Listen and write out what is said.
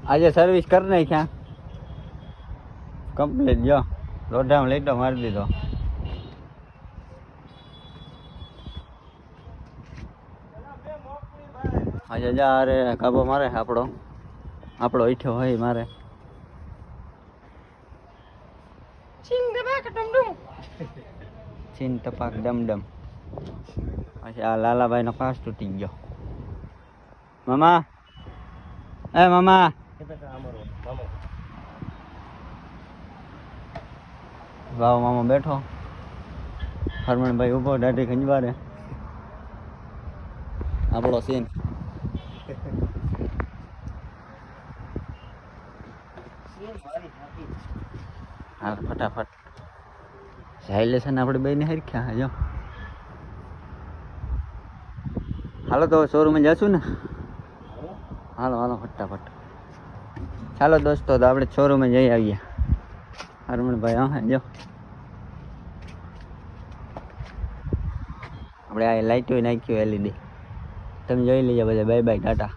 આજે સર્વિસ કરી નાખ્યા કમ્પ્લીટ. જો રોડામાં લીટો મારી દીધો. આજે જા અરે કાબો મારે આપણો ઈઠ્યો હોય મારે. ચીન ટપાક ડમડમ. પછી આ લાલાભાઈ નો પાસ તૂટી ગયો. મામા એ મામા વાવ મામા બેઠો. હરમણભાઈ ઉભો દાઢી ખંજવારે. આપણો સીન. હાલ ફટાફટ સાયલેશન આપણે બેને હરખ્યા. જો હાલો તો શોરૂમે જશું ને. હાલો હાલો ફટાફટ. ચાલો દોસ્તો તો આપણે શોરૂમે જઈ આવીએ. હરમણભાઈ હા જો આપણે આ લાઈટો નાખ્યું LED. તમે જોઈ લેજો બધા. Bye bye Tata.